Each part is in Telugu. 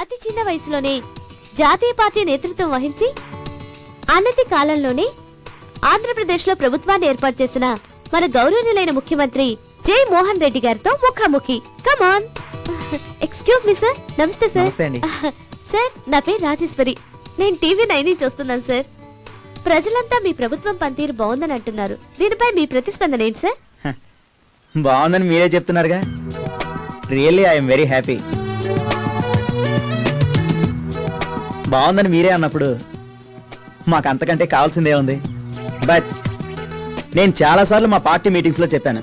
అతి చిన్న వయసులోనే జాతీయ పార్టీ నేతృత్వం వహించి అనతి కాలంలోనే ఆంధ్రప్రదేశ్ లో ప్రభుత్వాన్ని ఏర్పాటు చేసిన మన గౌరవనీయులైన ముఖ్యమంత్రి జై మోహన్ రెడ్డి గారితో ముఖాముఖి. కమాన్. Excuse me sir. నమస్తే సార్. సార్, నా పేరు రాజేశ్వరి. నేను TV9 నుంచి వస్తున్నాను సార్. ప్రజలంతా మీ ప్రభుత్వం పనితీరు బాగుందని అంటున్నారు. దీనిపై మీ ప్రతిస్పందన ఏంటి సార్? బాగుందని మీరే చెప్తున్నారుగా. Really I'm very happy. బాగుందని మీరే అన్నప్పుడు మాకు అంతకంటే కావాల్సిందే ఉంది. బట్ నేను చాలాసార్లు మా పార్టీ మీటింగ్స్ లో చెప్పాను,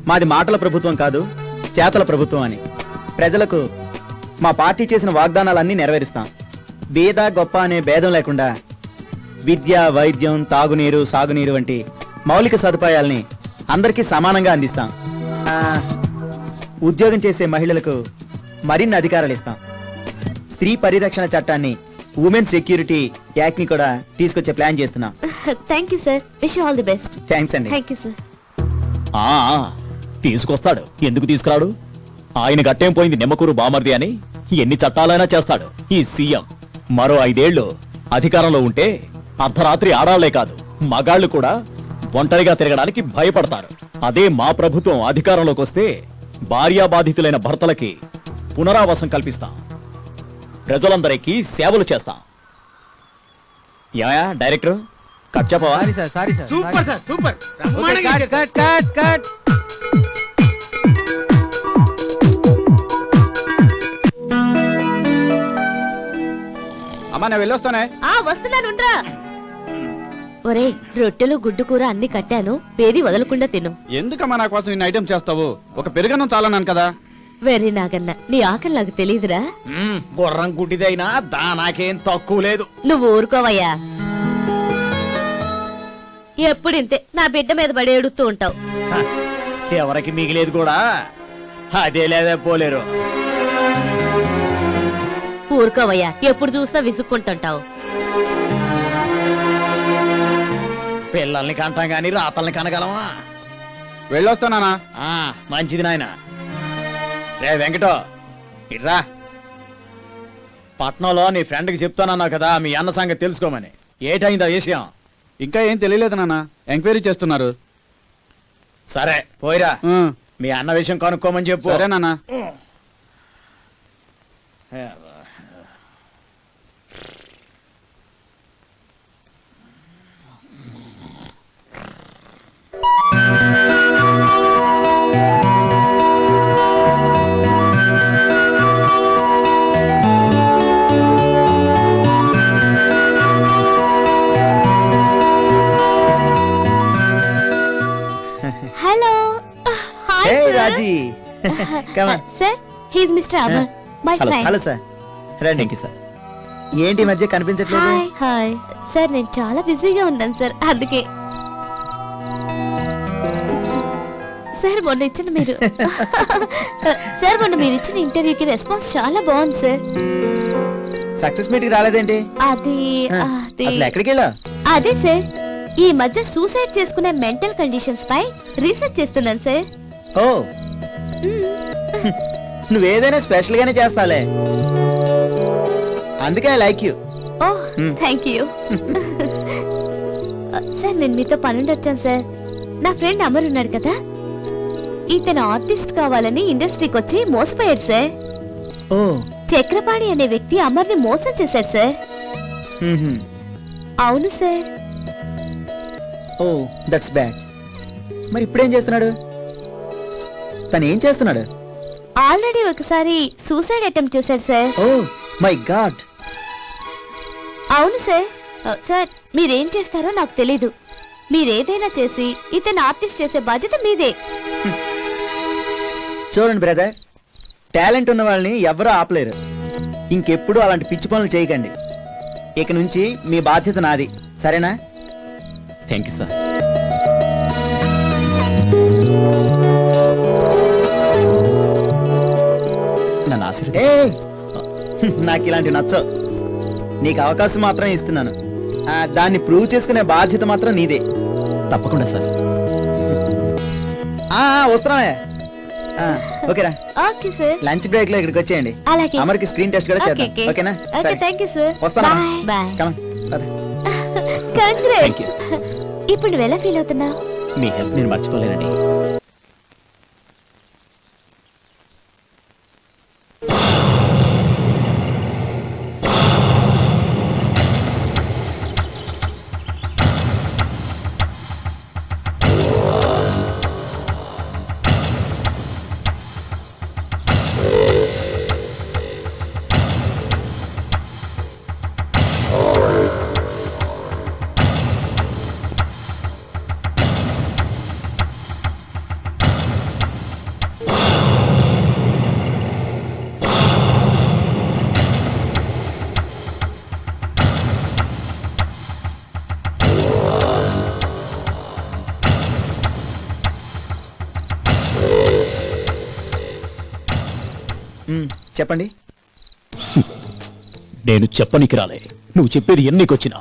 మాది మాటల ప్రభుత్వం కాదు, చేతల ప్రభుత్వం అని. ప్రజలకు మా పార్టీ చేసిన వాగ్దానాలన్నీ నెరవేరుస్తాం. బీద గొప్ప అనే భేదం లేకుండా విద్య, వైద్యం, తాగునీరు, సాగునీరు వంటి మౌలిక సదుపాయాల్ని అందరికీ సమానంగా అందిస్తాం. ఉద్యోగం చేసే మహిళలకు మరిన్ని అధికారాలు ఇస్తాం. స్త్రీ పరిరక్షణ చట్టాన్ని, ఉమెన్ సెక్యూరిటీ యాక్ట్ ని కూడా తీసుకొచ్చే ప్లాన్ చేస్తున్నాం. Thank you sir. Wish you all the best. Thanks అండి. Thank you sir. తీసుకొస్తాడు, ఎందుకు తీసుకురాడు? ఆయన గట్టేం పోయింది నిమ్మకూరు బామర్ది అని ఎన్ని చట్టాలైనా చేస్తాడు ఈ సీఎం. మరో 5 ఏళ్లు అధికారంలో ఉంటే అర్ధరాత్రి ఆడాళ్లే కాదు, మగాళ్లు కూడా ఒంటరిగా తిరగడానికి భయపడతారు. అదే మా ప్రభుత్వం అధికారంలోకి వస్తే భార్యాబాధితులైన భర్తలకి పునరావాసం కల్పిస్తాం, ప్రజలందరికీ సేవలు చేస్తాం. ఏమయ్యా డైరెక్టర్, కట్ చెప్పవా? Super sir, super. అమ్మా, నేను వెళ్ళొస్తానే. వస్తున్నానుండ్రా. ఒరే, రొట్టెలు గుడ్డు కూర అన్ని కట్టాను, వేది వదలకుండా తిను. ఎందుకమ్మా నా కోసం ఇన్ని ఐటమ్ చేస్తావు? ఒక పెరుగన్నం చాలన్నాను కదా. వెర్రి నాగన్న, నీ ఆకలి నాకు తెలియదురా. గుర్రం గుడ్డిదైనా దానాకేం తక్కువ లేదు. నువ్వు ఊరుకోవయ్యా. ఎప్పుడింతే నా బిడ్డ మీద పడి ఏడుస్తూ ఉంటావు. చివరికి మిగిలేదు కూడా అదే లేదా పోలేరు. ఊరుకోవయ్యా, ఎప్పుడు చూసినా విసుక్కుంటుంటావు. పిల్లల్ని కంటాం గాని రాతల్ని కనగలమా? వెళ్ళొస్తానా? మంచిది నాయన. రే వెంకటో, ఇర్రా. పట్నంలో నీ ఫ్రెండ్కి చెప్తానన్నావు కదా మీ అన్న సంగతి తెలుసుకోమని. ఏటైందా విషయం? ఇంకా ఏం తెలియలేదు నాన్న, ఎంక్వైరీ చేస్తున్నారు. సరే పోయిరా, మీ అన్న విషయం కనుక్కోమని చెప్పు. సరే నాన్న. Hello. Hi Hey Raji. Come on. Sir, he's mister Amar, my friend. Hello sir. రండి సార్. ఏంటి ఈ మధ్య కనిపించట్లేదు? హాయ్ హాయ్ సార్, నేను చాలా బిజీగా ఉన్నాను సార్, అందుకే. సార్, మొన్న ఇచ్చిన మీరు సార్ మొన్న మీరు ఇచ్చిన ఇంటర్వ్యూకి రెస్పాన్స్ చాలా బాగుంది సార్. సక్సెస్ మీట్ కి రాలేదేంటి? అది అసలు ఎక్కడికి వెళ్ళావు? అదే సార్, ఈ మధ్య సూసైడ్ చేసుకునే మెంటల్ కండిషన్స్ పై రీసెర్చ్ చేస్తున్నాను సార్. ఓ, నువ్వేదైనా స్పెషల్ గానే చేస్తాలే, అందుకే I like you. Oh, thank you sir. నేను మీతో పనుండి వచ్చాను సార్. నా ఫ్రెండ్ అమర్ ఉన్నాడు కదా, ఇతను ఆర్టిస్ట్ కావాలని ఇండస్ట్రీకి వచ్చి మోసపోయాడు సార్. ఓ, చక్రపాణి అనే వ్యక్తి అమర్ని మోసం చేశాడు సార్. అవును సార్. Oh, that's bad. మరి ఇప్పుడేం చేస్తున్నాడు? తను ఏం చేస్తున్నాడు? ఆల్రెడీ ఒకసారి సూసైడ్ అటెంప్ట్ చేశాడు సార్. Oh my god. అవును సార్. సార్, మీరేం చేస్తారో నాకు తెలీదు. మీరేదైనా చేసి ఇతను ఆర్టిస్ట్ చేసే బాధ్యత మీదే. చూడండి బ్రదర్, టాలెంట్ ఉన్న వాళ్ళని ఎవరూ ఆపలేరు. ఇంకెప్పుడు అలాంటి పిచ్చి పనులు చేయకండి. ఇక నుంచి మీ బాధ్యత నాది, సరేనా? Thank you sir. నన్ను నాకు ఇలాంటివి నచ్చవు. నీకు అవకాశం మాత్రం ఇస్తున్నాను, దాన్ని ప్రూవ్ చేసుకునే బాధ్యత మాత్రం నీదే. తప్పకుండా సార్. వస్తున్నానే. ఓకేరా ఓకే సార్. లంచ్ బ్రేక్ లో ఇక్కడికి వచ్చేయండి. అలాగే. అమర్కి స్క్రీన్ టెస్ట్ కూడా ఓకే చేద్దాం. ఓకే. ఓకేనా? ఓకే సరే. Thank you sir. వస్తాను. బాయ్. Come on. పద. కంగ్రాట్స్. ఇప్పుడు నువ్వు ఎలా ఫీల్ అవుతున్నావు? మీ హెల్ప్ నేను మర్చిపోలేనండి. చెప్పండి. నేను చెప్పనికి రాలే, నువ్వు చెప్పేది ఎన్నికొచ్చినా.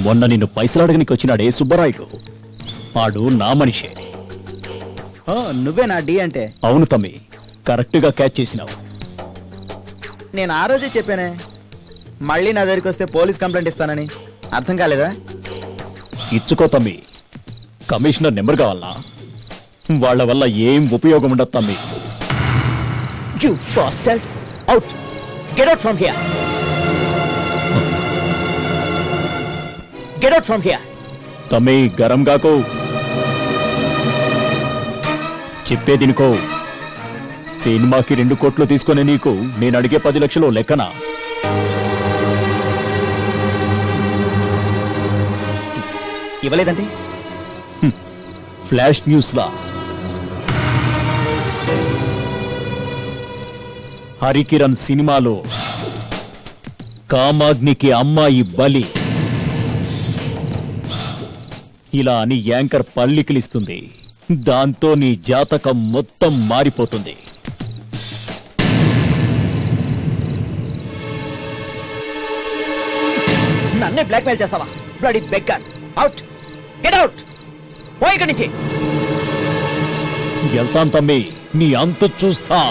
మొన్న నిన్ను పైసలు అడగనికి వచ్చినాడే సుబ్బరాయుడు, వాడు నా మనిషే. నువ్వే నా డి అంటే? అవును తమ్మి, కరెక్ట్ గా క్యాచ్ చేసినావు. నేను ఆ రోజే చెప్పానే మళ్ళీ నా దగ్గరికి వస్తే పోలీస్ కంప్లైంట్ ఇస్తానని. అర్థం కాలేదా? ఇచ్చుకో తమ్మి. కమిషనర్ నెంబర్ కావాలా? వాళ్ళ వల్ల ఏం ఉపయోగం ఉండదు తమ్మి. You bastard! Out! Get out from here! Get out from here! తమ్మి గరం గాకో, చెప్పేదినుకో. సినిమాకి 2 కోట్లు తీసుకునే నీకు నేను అడిగే 10 లక్షలు లెక్కనా? ఇవ్వలేదండి? ఫ్లాష్ న్యూస్ లా హరికిరణ్ సినిమాలో కామాగ్నికి అమ్మాయి బలి ఇలా అని యాంకర్ పల్లికిలిస్తుంది. దాంతో నీ జాతకం మొత్తం మారిపోతుంది. నన్నే బ్లాక్మెయిల్ చేస్తావా? Bloody beggar! Out! Get out! పోయి ఇక్కడి నుంచి! వెళ్తాను తమ్మి, నీ అంతు చూస్తా.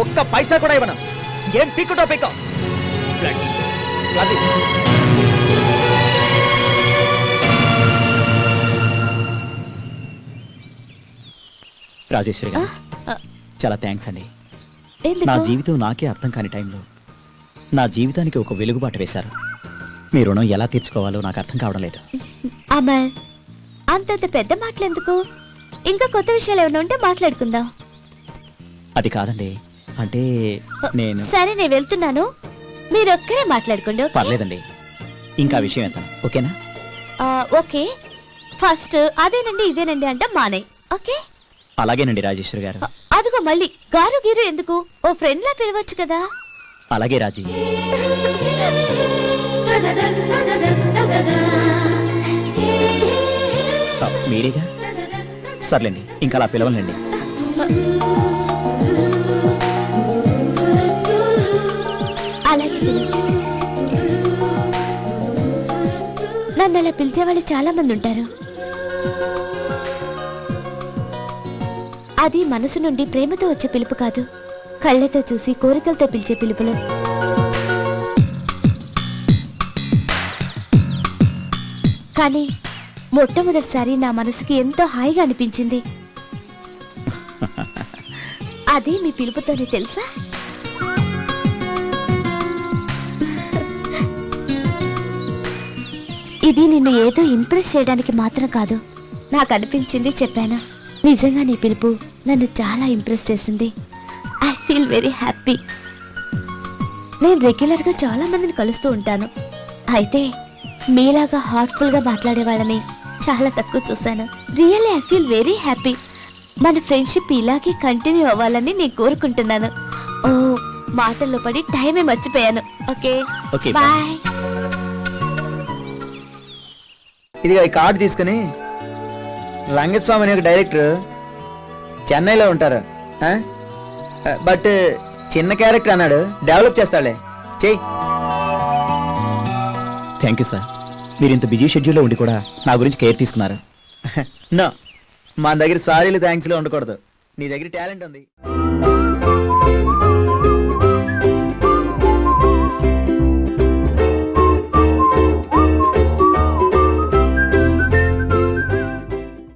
ఒక్క పైసా కూడా ఇవ్వను. ఏం పిక్కుటో పిక్కో. రాజేశ్వరి గారు, చాలా థ్యాంక్స్ అండి. ఎందుకు? నా జీవితం నాకే అర్థం కాని టైంలో నా జీవితానికి ఒక వెలుగుబాటు వేశారు. మీ రుణం ఎలా తీర్చుకోవాలో నాకు అర్థం కావడం లేదు. అమర్, అంతంత పెద్ద మాటలు ఎందుకు? ఇంకా కొత్త విషయాలు ఏమైనా ఉంటే మాట్లాడుకుందాం. అది కాదండి, అంటే నేను... సరే, నేను వెళ్తున్నాను. మీరొక్కరే మాట్లాడుకోండి. ఓకే? పర్లేదండి, ఇంకా విషయం ఎంత, ఓకేనా? ఓకే. ఫస్ట్ అదేనండి ఇదేనండి అంటే మానే. ఓకే? అలాగేనండి రాజేశ్వరి గారు. అదిగో మళ్ళీ గారు గీరు ఎందుకు? ఓ ఫ్రెండ్ లా పిలవచ్చు కదా. అలాగే రాజీ. మీరేగా? సర్లేండి, ఇంకా అలా పిలవలండి. అలాగే నన్ను అలా పిలిచే వాళ్ళు చాలా మంది ఉంటారు. అది మనసు నుండి ప్రేమతో వచ్చే పిలుపు కాదు, కళ్ళతో చూసి కోరికలతో పిలిచే పిలుపులు. కానీ మొట్టమొదటిసారి నా మనసుకి ఎంతో హాయిగా అనిపించింది. అది మీ పిలుపుతోనే తెలుసా? ఇది నిన్ను ఏదో ఇంప్రెస్ చేయడానికి మాత్రం కాదు. నాకు అనిపించింది చెప్పాను. నిజంగా నీ పిలుపు నన్ను చాలా ఇంప్రెస్ చేసింది. I feel very happy. నేను రెగ్యులర్గా చాలా మందిని కలుస్తూ ఉంటాను. అయితే మీలాగా హార్ట్ఫుల్గా మాట్లాడే వాళ్ళని చాలా తక్కువ చూశాను. Really I feel very happy. మన ఫ్రెండ్షిప్ ఇలాగే కంటిన్యూ అవ్వాలని నేను కోరుకుంటున్నాను. ఓ, మాటల్లో పడి టైమే మర్చిపోయాను. Okay, bye. ఇది ఈ కార్డు తీసుకుని రంగస్వామి అనే ఒక డైరెక్టర్ చెన్నైలో ఉంటారు. బట్ చిన్న క్యారెక్టర్ అన్నాడు, డెవలప్ చేస్తాడులే, చెయ్యి. Thank you sir. మీరు ఇంత బిజీ షెడ్యూల్లో ఉండి కూడా నా గురించి కేర్ తీసుకున్నారు. నో, మన దగ్గర సారీలు థ్యాంక్స్లో ఉండకూడదు. నీ దగ్గర టాలెంట్ ఉంది.